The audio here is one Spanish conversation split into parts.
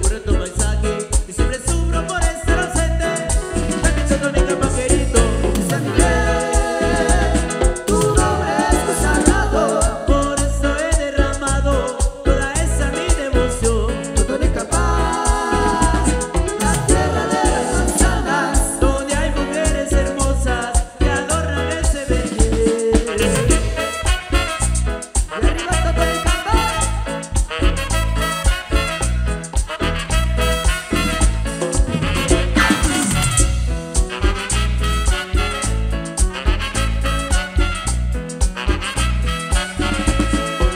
recuerdo tu paisaje y siempre sufro por estar ausente. Permiso con mi compañerito, San Miguel, tu nombre es consagrado. Por eso he derramado toda esa mi devoción. Católica paz, la tierra de las manzanas, donde hay mujeres hermosas que adornan ese belleza. Y arriba Católica paz.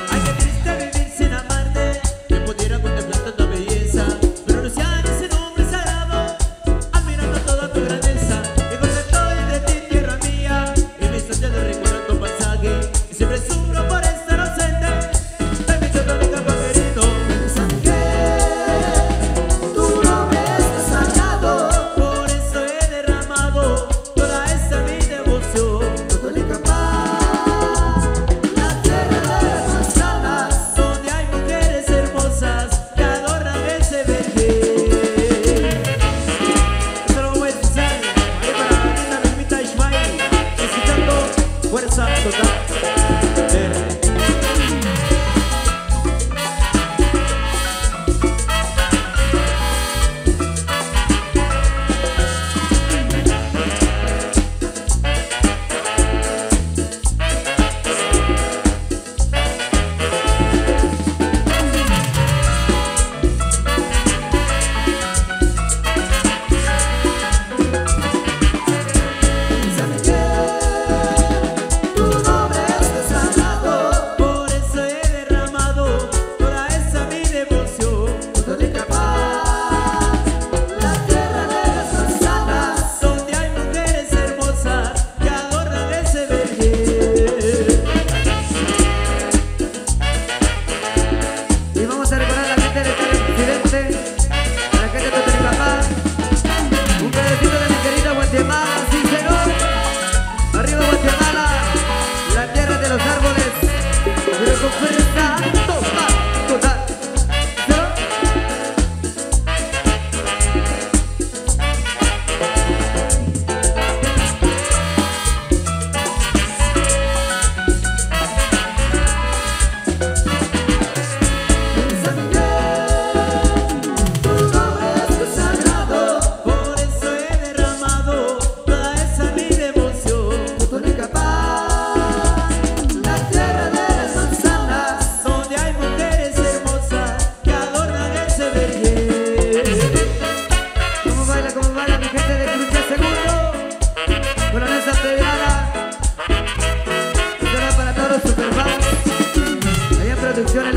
Ay, qué triste vivir sin amarte, que pudiera contemplar tanta belleza, pero no sea ese nombre sagrado, admirando toda tu grandeza. Y cuando estoy de ti, tierra mía, y mis anhelos recuerdan tu paisaje, y siempre sufro por estar ausente. Permiso con mi compañerito, San Miguel, tu nombre es consagrado. Por eso he derramado toda esa mi devoción. Católica paz, la tierra de las manzanas, donde hay mujeres hermosas que adornan ese bebé. Esto lo voy a empezar ahí para la linda Memita Ismael, necesitando fuerza total. San Miguel, tu nombre es consagrado. Por eso he derramado toda esa mi devoción. Católica paz, la tierra de las manzanas, donde hay mujeres hermosas que adornan ese bebé. Y vamos a recordar a la gente del presidente, a la gente de Católica paz. Un pedacito de mi querida Guatemala, sí señor. Arriba Guatemala, la tierra de los árboles, pero con fuerza total, total. ¿No? San Miguel, tu nombre es consagrado. Por eso he derramado toda esa mi devoción. Católica paz, la tierra de las manzanas, donde hay mujeres hermosas que adornan ese belleza. ¿Cómo baila mi gente de Cruce Segundo? Coronel Santillana. Esto era para todos los superfans. Allá en producciones